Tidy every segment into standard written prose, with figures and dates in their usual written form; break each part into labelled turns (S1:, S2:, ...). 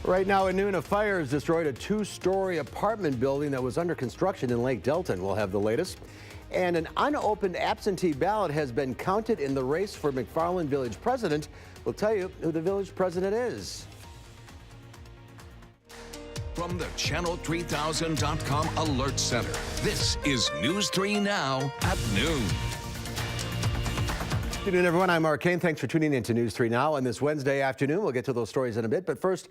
S1: Right now at noon, a fire has destroyed a two-story apartment building that was under construction in Lake Delton. We'll have the latest. And an unopened absentee ballot has been counted in the race for McFarland Village President. We'll tell you who the village president is.
S2: From the Channel3000.com Alert Center, this is News 3 Now at noon.
S1: Good afternoon, everyone. I'm Mark Kane. Thanks for tuning in to News 3 Now on this Wednesday afternoon. We'll get to those stories in a bit, but first,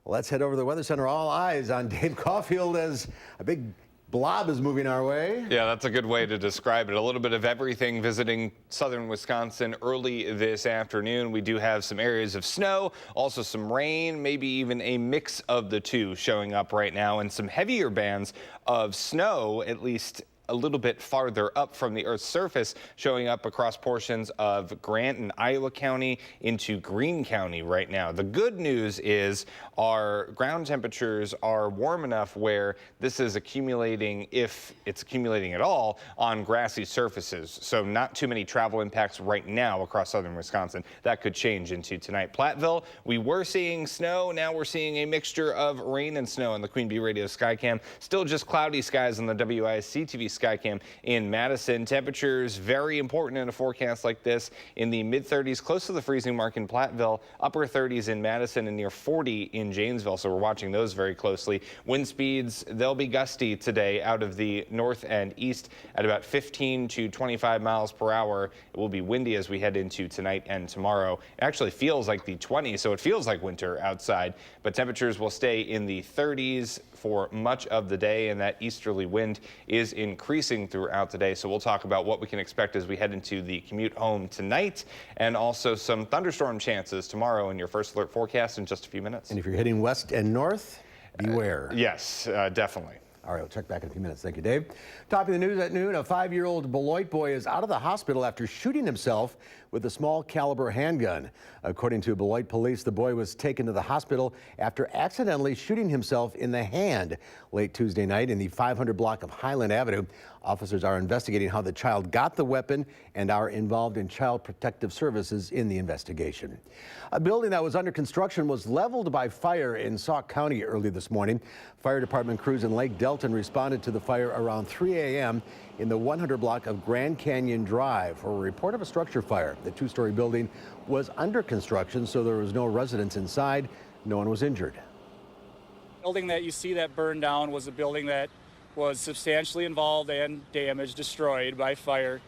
S1: let's head over to the Weather Center. All eyes on Dave Caulfield as a big blob is moving our way.
S3: Yeah, that's a good way to describe it. A little bit of everything visiting southern Wisconsin early this afternoon. We do have some areas of snow, also some rain, maybe even a mix of the two showing up right now, and some heavier bands of snow, at least a little bit farther up from the Earth's surface, showing up across portions of Grant and Iowa County into Greene County right now. The good news is our ground temperatures are warm enough where this is accumulating, if it's accumulating at all, on grassy surfaces. So not too many travel impacts right now across southern Wisconsin. That could change into tonight. Platteville, we were seeing snow. Now we're seeing a mixture of rain and snow in the Queen Bee Radio Skycam. Still just cloudy skies on the WISC-TV Skycam in Madison. Temperatures very important in a forecast like this, in the mid-30s, close to the freezing mark in Platteville, upper 30s in Madison, and near 40 in Janesville. So we're watching those very closely. Wind speeds, they'll be gusty today out of the north and east at about 15 to 25 miles per hour. It will be windy as we head into tonight and tomorrow. It actually feels like the 20s, so it feels like winter outside, but temperatures will stay in the 30s for much of the day, and that easterly wind is increasing throughout the day. So we'll talk about what we can expect as we head into the commute home tonight, and also some thunderstorm chances tomorrow in your first alert forecast in just a few minutes.
S1: And if you're heading west and north, beware.
S3: Yes, definitely.
S1: All right, we'll check back in a few minutes. Thank you, Dave. Topping the news at noon, a 5-year-old Beloit boy is out of the hospital after shooting himself with a small caliber handgun. According to Beloit police, the boy was taken to the hospital after accidentally shooting himself in the hand late Tuesday night in the 500 block of Highland Avenue. Officers are investigating how the child got the weapon and are involved in Child Protective Services in the investigation. A building that was under construction was leveled by fire in Sauk County early this morning. Fire department crews in Lake Delton responded to the fire around 3 a.m. in the 100 block of Grand Canyon Drive for a report of a structure fire. The two-story building was under construction, so there was no residents inside. No one was injured.
S4: The building that you see that burned down was a building that was substantially involved and damaged, destroyed by fire.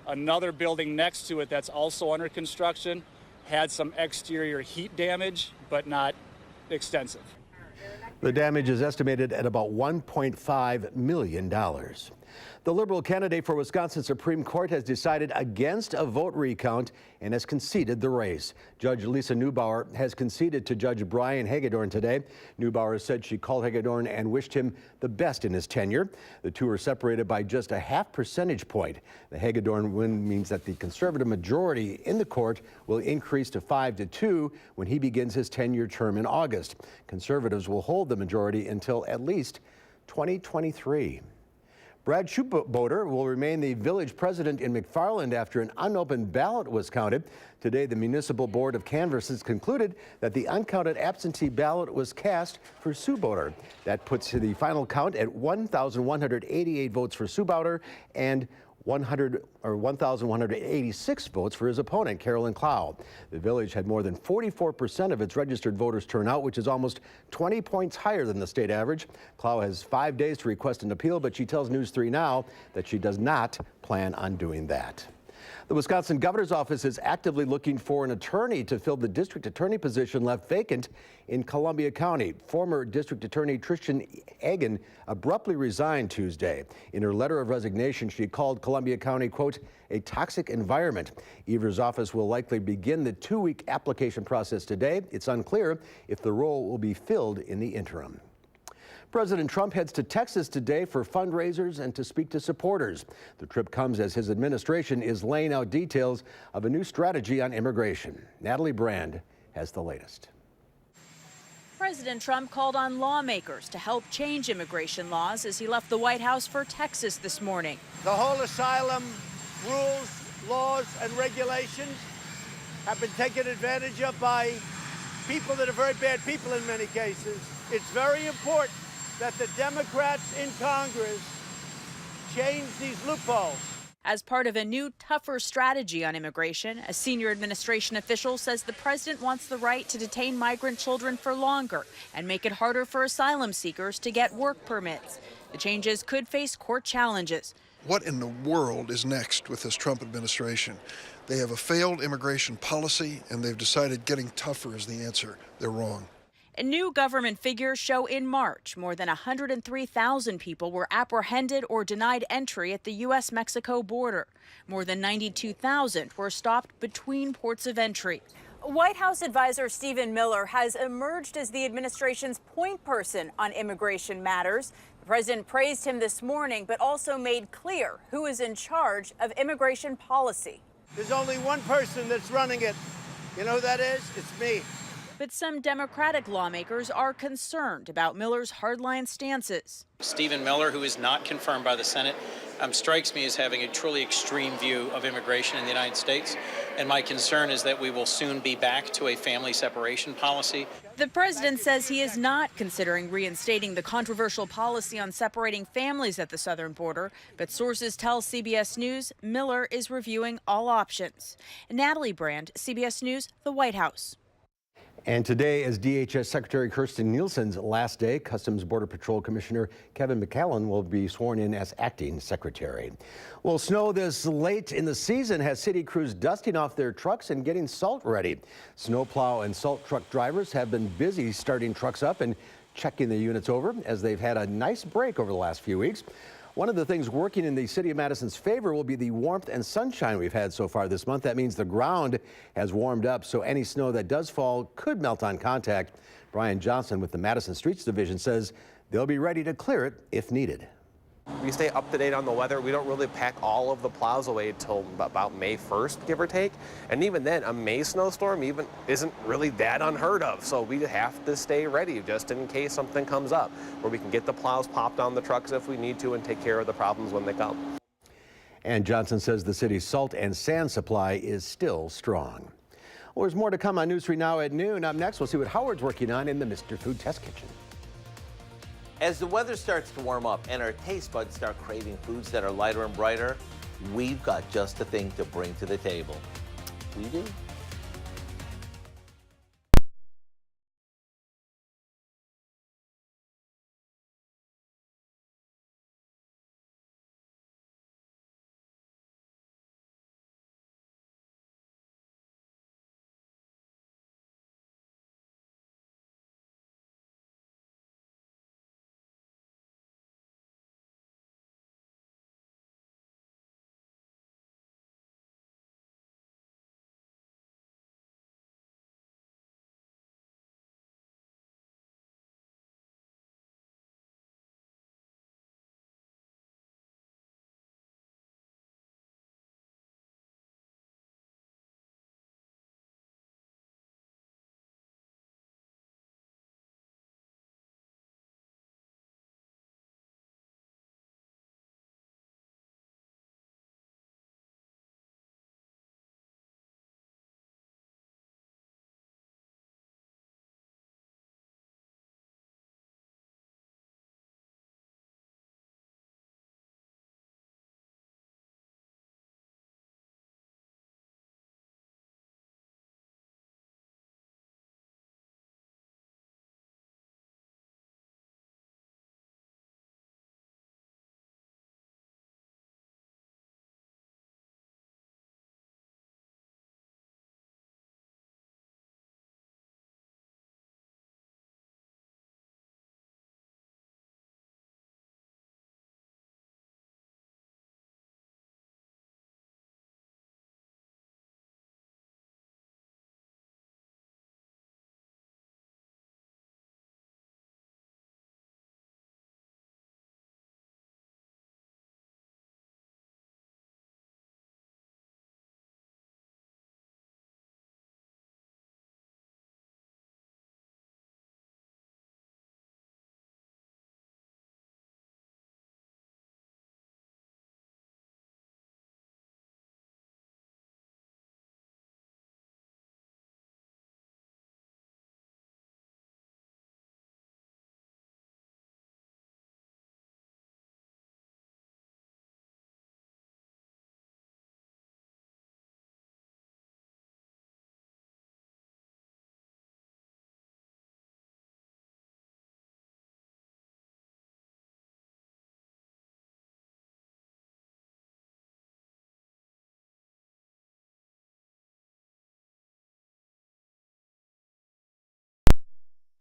S4: Another building next to it that's also under construction had some exterior heat damage, but not extensive.
S1: The damage is estimated at about $1.5 million. The Liberal candidate for Wisconsin Supreme Court has decided against a vote recount and has conceded the race. Judge Lisa Neubauer has conceded to Judge Brian Hagedorn today. Neubauer said she called Hagedorn and wished him the best in his tenure. The two are separated by just a half percentage point. The Hagedorn win means that the conservative majority in the court will increase to 5-2 when he begins his 10-year term in August. Conservatives will hold the majority until at least 2023. Brad Schuboter will remain the village president in McFarland after an unopened ballot was counted. Today, the Municipal Board of Canvassers concluded that the uncounted absentee ballot was cast for Schuboter. That puts the final count at 1,188 votes for Schuboter and 1,186 votes for his opponent, Carolyn Clow. The village had more than 44% of its registered voters turn out, which is almost 20 points higher than the state average. Clow has 5 days to request an appeal, but she tells News 3 Now that she does not plan on doing that. The Wisconsin Governor's Office is actively looking for an attorney to fill the district attorney position left vacant in Columbia County. Former District Attorney Tristan Egan abruptly resigned Tuesday. In her letter of resignation, she called Columbia County, quote, a toxic environment. Evers' office will likely begin the 2-week application process today. It's unclear if the role will be filled in the interim. President Trump heads to Texas today for fundraisers and to speak to supporters. The trip comes as his administration is laying out details of a new strategy on immigration. Natalie Brand has the latest.
S5: President Trump called on lawmakers to help change immigration laws as he left the White House for Texas this morning.
S6: The whole asylum rules, laws, and regulations have been taken advantage of by people that are very bad people in many cases. It's very important that the Democrats in Congress change these loopholes.
S5: As part of a new, tougher strategy on immigration, a senior administration official says the president wants the right to detain migrant children for longer and make it harder for asylum seekers to get work permits. The changes could face court challenges.
S7: What in the world is next with this Trump administration? They have a failed immigration policy, and they've decided getting tougher is the answer. They're wrong.
S5: And new government figures show in March, more than 103,000 people were apprehended or denied entry at the U.S.-Mexico border. More than 92,000 were stopped between ports of entry. White House advisor Stephen Miller has emerged as the administration's point person on immigration matters. The president praised him this morning, but also made clear who is in charge of immigration policy.
S6: There's only one person that's running it. You know who that is? It's me.
S5: But some Democratic lawmakers are concerned about Miller's hardline stances.
S8: Stephen Miller, who is not confirmed by the Senate, strikes me as having a truly extreme view of immigration in the United States. And my concern is that we will soon be back to a family separation policy.
S5: The president says he is not considering reinstating the controversial policy on separating families at the southern border, but sources tell CBS News Miller is reviewing all options. Natalie Brand, CBS News, the White House.
S1: And today is DHS Secretary Kirstjen Nielsen's last day. Customs Border Patrol Commissioner Kevin McAllen will be sworn in as acting secretary. Well, snow this late in the season has city crews dusting off their trucks and getting salt ready. Snowplow and salt truck drivers have been busy starting trucks up and checking the units over as they've had a nice break over the last few weeks. One of the things working in the city of Madison's favor will be the warmth and sunshine we've had so far this month. That means the ground has warmed up, so any snow that does fall could melt on contact. Brian Johnson with the Madison Streets Division says they'll be ready to clear it if needed.
S9: We stay up to date on the weather. We don't really pack all of the plows away until about May 1st, give or take. And even then, a May snowstorm even isn't really that unheard of. So we have to stay ready just in case something comes up where we can get the plows popped on the trucks if we need to and take care of the problems when they come.
S1: And Johnson says the city's salt and sand supply is still strong. Well, there's more to come on News 3 Now at noon. Up next, we'll see what Howard's working on in the Mr. Food Test Kitchen.
S10: As the weather starts to warm up and our taste buds start craving foods that are lighter and brighter, we've got just the thing to bring to the table. We do.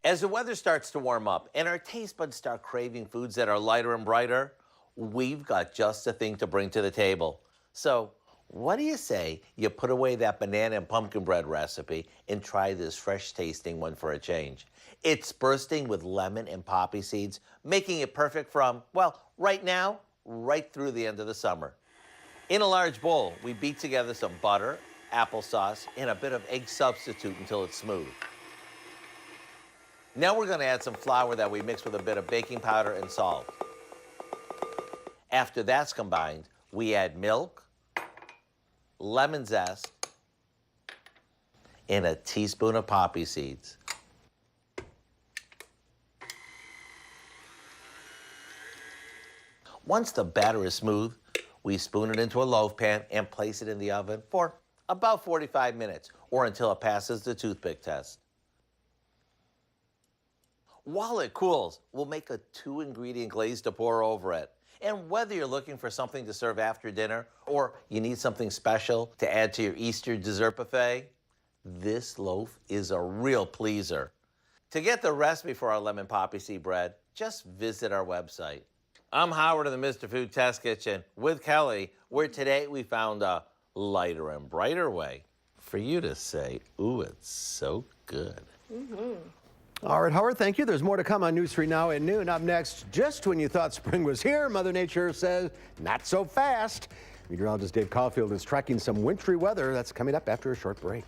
S10: As the weather starts to warm up and our taste buds start craving foods that are lighter and brighter, we've got just the thing to bring to the table. So, what do you say you put away that banana and pumpkin bread recipe and try this fresh tasting one for a change? It's bursting with lemon and poppy seeds, making it perfect from, well, right now, right through the end of the summer. In a large bowl, we beat together some butter, applesauce, and a bit of egg substitute until it's smooth. Now we're going to add some flour that we mix with a bit of baking powder and salt. After that's combined, we add milk, lemon zest, and a teaspoon of poppy seeds. Once the batter is smooth, we spoon it into a loaf pan and place it in the oven for about 45 minutes or until it passes the toothpick test. While it cools, we'll make a 2-ingredient glaze to pour over it. And whether you're looking for something to serve after dinner or you need something special to add to your Easter dessert buffet, this loaf is a real pleaser. To get the recipe for our lemon poppy seed bread, just visit our website. I'm Howard in the Mr. Food Test Kitchen with Kelly, where today we found a lighter and brighter way for you to say, ooh, it's so good.
S1: All right, Howard, thank you. There's more to come on News 3 Now at noon. Up next, just when you thought spring was here, Mother Nature says, not so fast. Meteorologist Dave Caulfield is tracking some wintry weather. That's coming up after a short break.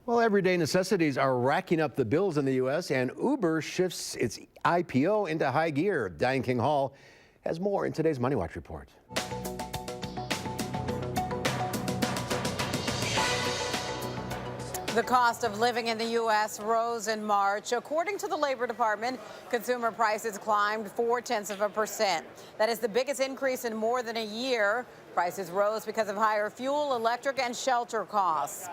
S1: Well, everyday necessities are racking up the bills in the U.S., and Uber shifts its IPO into high gear. Diane King Hall has more in today's Money Watch report.
S11: The cost of living in the U.S. rose in March. According to the Labor Department, consumer prices climbed 0.4%. That is the biggest increase in more than a year. Prices rose because of higher fuel, electric, and shelter costs.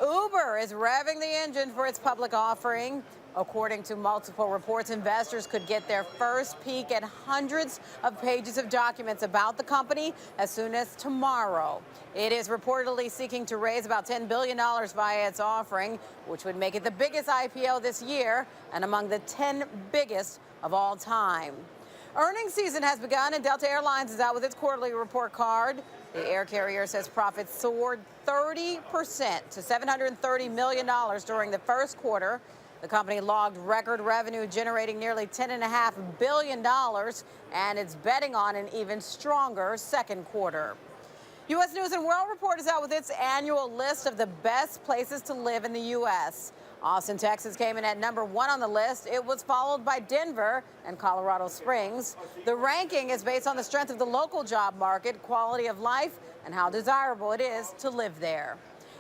S11: Uber is revving the engine for its public offering. According to multiple reports, investors could get their first peek at hundreds of pages of documents about the company as soon as tomorrow. It is reportedly seeking to raise about $10 billion via its offering, which would make it the biggest IPO this year and among the 10 biggest of all time. Earnings season has begun, and Delta Airlines is out with its quarterly report card. The air carrier says profits soared 30% to $730 million during the first quarter. The company logged record revenue, generating nearly $10.5 billion, and it's betting on an even stronger second quarter. U.S. News & World Report is out with its annual list of the best places to live in the U.S. Austin, Texas came in at number 1 on the list. It was followed by Denver and Colorado Springs. The ranking is based on the strength of the local job market, quality of life, and how desirable it is to live there.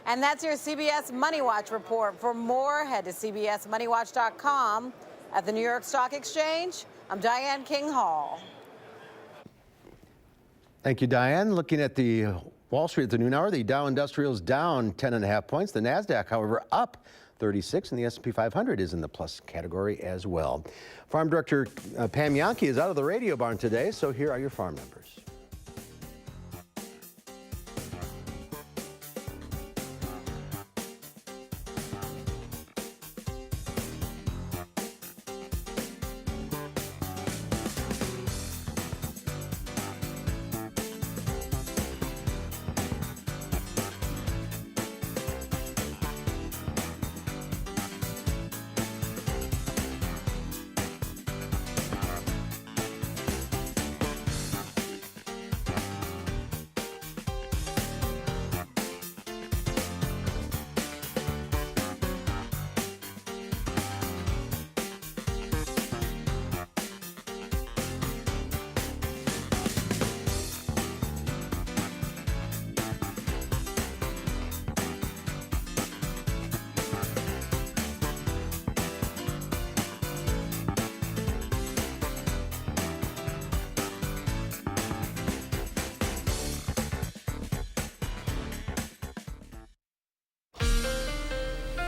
S11: And that's your CBS Money Watch report. For more, head to cbsmoneywatch.com. At the New York Stock Exchange, I'm Diane King Hall.
S1: Thank you, Diane. Looking at the Wall Street at the noon hour, the Dow Industrials down 10.5 points. The NASDAQ, however, up 36, and the S&P 500 is in the plus category as well. Farm Director Pam Yankee is out of the radio barn today, so here are your farm numbers.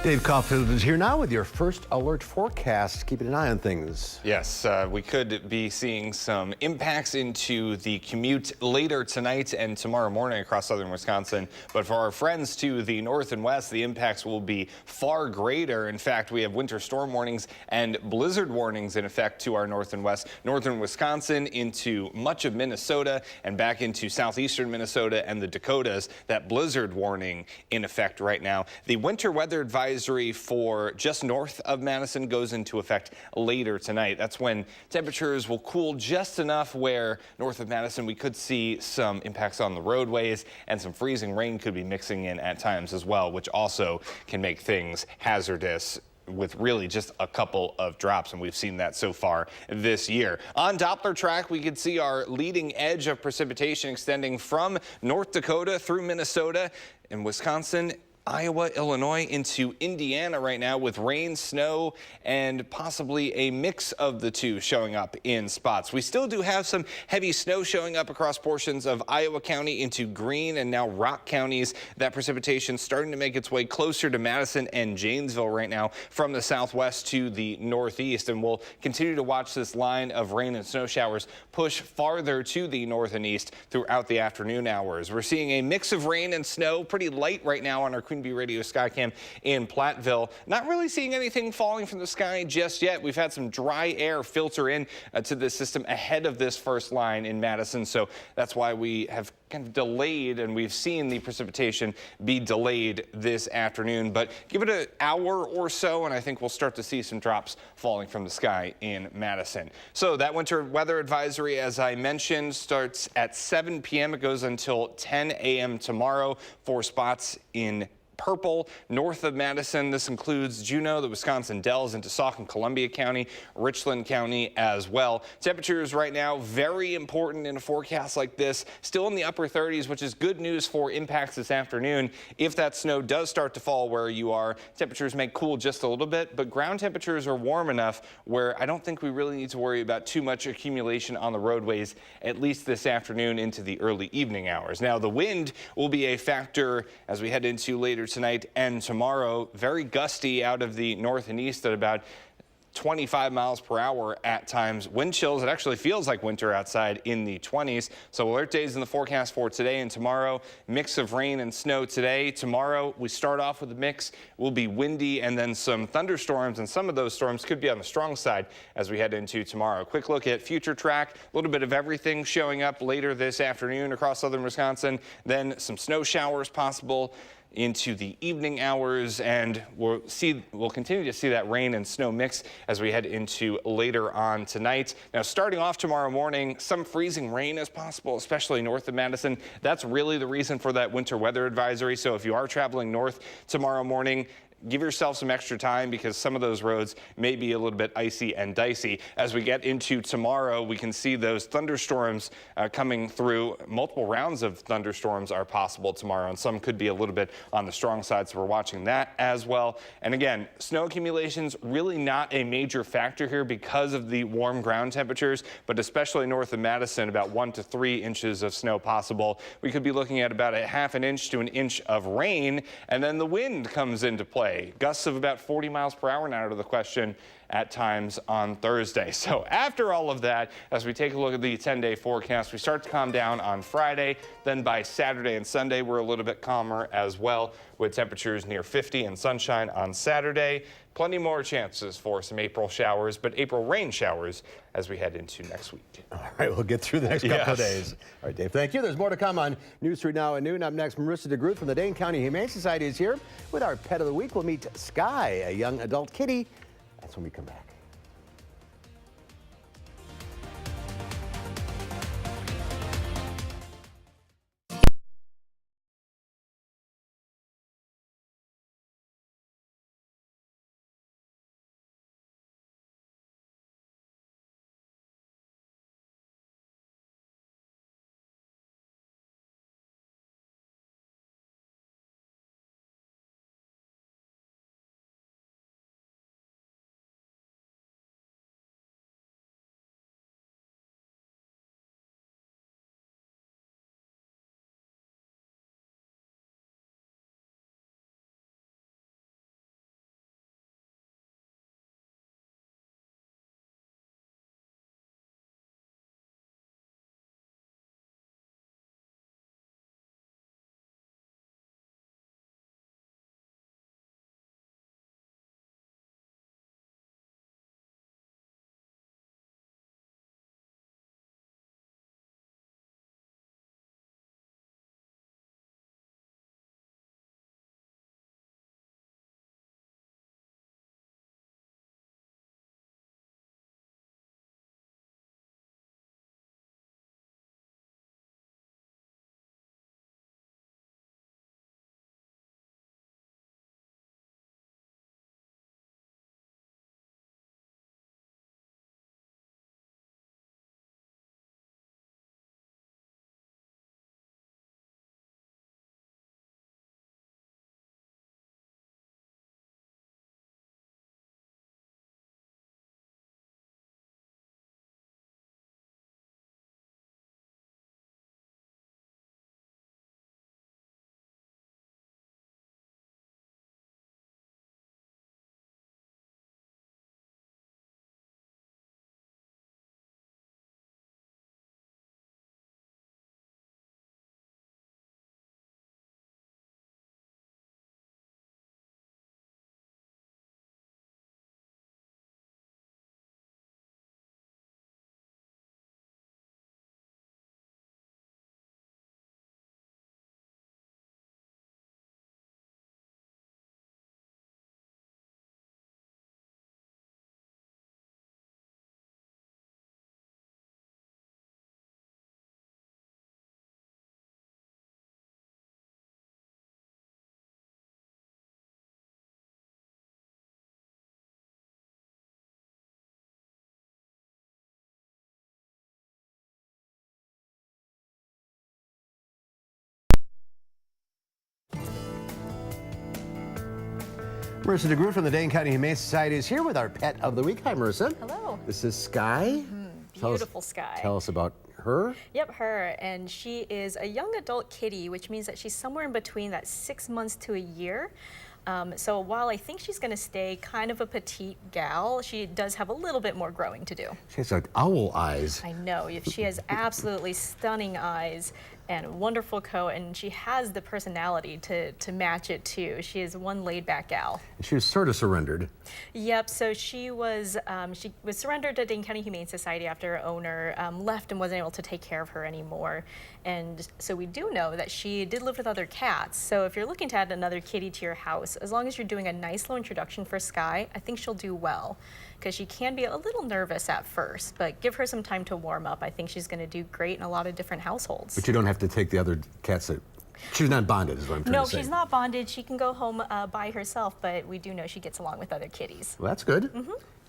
S1: Dave Caulfield is here now with your first alert forecast. Keeping an eye on things.
S3: Yes, we could be seeing some impacts into the commute later tonight and tomorrow morning across southern Wisconsin. But for our friends to the north and west, the impacts will be far greater. In fact, we have winter storm warnings and blizzard warnings in effect to our north and west. Northern Wisconsin into much of Minnesota and back into southeastern Minnesota and the Dakotas. That blizzard warning in effect right now. The winter weather advisory for just north of Madison goes into effect later tonight. That's when temperatures will cool just enough where north of Madison we could see some impacts on the roadways, and some freezing rain could be mixing in at times as well, which also can make things hazardous with really just a couple of drops, and we've seen that so far this year. On Doppler track, we could see our leading edge of precipitation extending from North Dakota through Minnesota and Wisconsin, Iowa, Illinois into Indiana right now, with rain, snow, and possibly a mix of the two showing up in spots. We still do have some heavy snow showing up across portions of Iowa County into Greene and now Rock counties. That precipitation starting to make its way closer to Madison and Janesville right now from the southwest to the northeast. And we'll continue to watch this line of rain and snow showers push farther to the north and east throughout the afternoon hours. We're seeing a mix of rain and snow, pretty light right now on our Queen Bee Radio Skycam in Platteville. Not really seeing anything falling from the sky just yet. We've had some dry air filter in to the system ahead of this first line in Madison, so that's why we have kind of delayed, and we've seen the precipitation be delayed this afternoon. But give it an hour or so, and I think we'll start to see some drops falling from the sky in Madison. So that winter weather advisory, as I mentioned, starts at 7 p.m. It goes until 10 a.m. tomorrow for spots in purple north of Madison. This includes Juneau, the Wisconsin Dells, into Saucon, Columbia County, Richland County as well. Temperatures right now very important in a forecast like this, still in the upper 30s, which is good news for impacts this afternoon. If that snow does start to fall where you are, temperatures may cool just a little bit, but ground temperatures are warm enough where I don't think we really need to worry about too much accumulation on the roadways, at least this afternoon into the early evening hours. Now, the wind will be a factor as we head into later tonight and tomorrow. Very gusty out of the north and east at about 25 miles per hour at times. Wind chills, it actually feels like winter outside in the 20s. So alert days in the forecast for today and tomorrow. Mix of rain and snow today. Tomorrow we start off with a mix. It will be windy and then some thunderstorms, and some of those storms could be on the strong side as we head into tomorrow. Quick look at future track. A little bit of everything showing up later this afternoon across southern Wisconsin. Then some snow showers possible into the evening hours, and we'll continue to see that rain and snow mix as we head into later on tonight. Now, starting off tomorrow morning, some freezing rain is possible, especially north of Madison. That's really the reason for that winter weather advisory. So if you are traveling north tomorrow morning, give yourself some extra time because some of those roads may be a little bit icy and dicey. As we get into tomorrow, we can see those thunderstorms coming through. Multiple rounds of thunderstorms are possible tomorrow, and some could be a little bit on the strong side, so we're watching that as well. And again, snow accumulations really not a major factor here because of the warm ground temperatures, but especially north of Madison, about 1 to 3 inches of snow possible. We could be looking at about a ½ inch to an inch of rain, and then the wind comes into play. Gusts of about 40 miles per hour now out of the question at times on Thursday. So after all of that, as we take a look at the 10-day forecast, we start to calm down on Friday. Then by Saturday and Sunday, we're a little bit calmer as well, with temperatures near 50 and sunshine on Saturday. Plenty more chances for some April showers, but April rain showers as we head into next week.
S1: All right, we'll get through the next couple of days. All right, Dave, thank you. There's more to come on News 3 Now at noon. Up next, Marissa DeGroot from the Dane County Humane Society is here with our pet of the week. We'll meet Sky, a young adult kitty. That's when we come back. Marissa DeGroot from the Dane County Humane Society is here with our pet of the week. Hi, Marissa.
S12: Hello.
S1: This is Sky.
S12: Beautiful Sky.
S1: Tell us about her.
S12: Yep, her. And she is a young adult kitty, which means that she's somewhere in between that 6 months to a year. So while I think she's going to stay kind of a petite gal, she does have a little bit more growing to do.
S1: She has like owl eyes.
S12: I know. She has absolutely stunning eyes and a wonderful coat, and she has the personality to match it too. She is one laid-back gal.
S1: She was sort of surrendered.
S12: Yep. So she was surrendered to Dane County Humane Society after her owner left and wasn't able to take care of her anymore. And so we do know that she did live with other cats. So if you're looking to add another kitty to your house, as long as you're doing a nice little introduction for Sky, I think she'll do well, because she can be a little nervous at first, but give her some time to warm up. I think she's going to do great in a lot of different households.
S1: But you don't have to take the other cats. She's not bonded, is what I'm trying to say.
S12: No, she's not bonded. She can go home by herself, but we do know she gets along with other kitties.
S1: Well, that's good.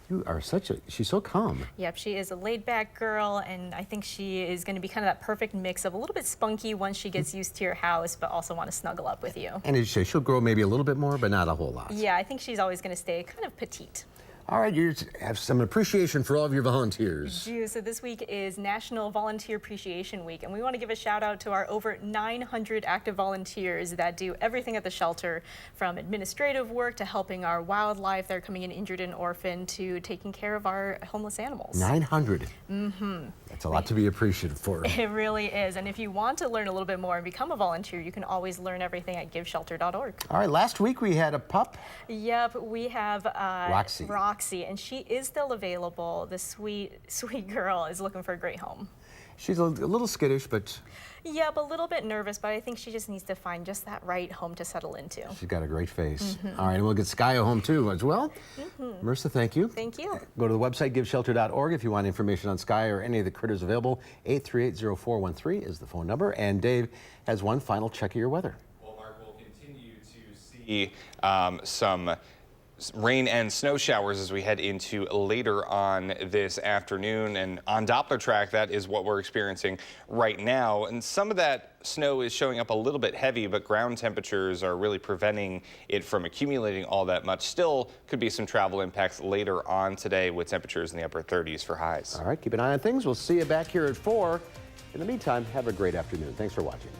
S1: You are she's so calm.
S12: Yep, she is a laid-back girl, and I think she is going to be kind of that perfect mix of a little bit spunky once she gets used to your house, but also want to snuggle up with you.
S1: And as you say, she'll grow maybe a little bit more, but not a whole lot.
S12: Yeah, I think she's always going to stay kind of petite.
S1: All right, you have some appreciation for all of your volunteers.
S12: So this week is National Volunteer Appreciation Week, and we want to give a shout out to our over 900 active volunteers that do everything at the shelter, from administrative work to helping our wildlife that are coming in injured and orphaned to taking care of our homeless animals.
S1: 900. That's a lot to be appreciative for.
S12: It really is. And if you want to learn a little bit more and become a volunteer, you can always learn everything at giveshelter.org.
S1: All right, last week we had a pup.
S12: Yep, we have
S1: Roxy,
S12: and she is still available. The sweet girl is looking for a great home.
S1: She's a little skittish, but...
S12: Yep, a little bit nervous, but I think she just needs to find just that right home to settle into.
S1: She's got a great face. All right, and we'll get Sky a home too as well. Marissa, thank you.
S12: Thank you.
S1: Go to the website, giveshelter.org, if you want information on Sky or any of the critters available. 838-0413 is the phone number. And Dave has one final check of your weather.
S3: Well, Mark, we'll continue to see some rain and snow showers as we head into later on this afternoon, and on Doppler track, that is what we're experiencing right now. And some of that snow is showing up a little bit heavy, but ground temperatures are really preventing it from accumulating all that much. Still could be some travel impacts later on today with temperatures in the upper 30s for highs.
S1: All right, keep an eye on things. We'll see you back here at 4. In the meantime, have a great afternoon. Thanks for watching.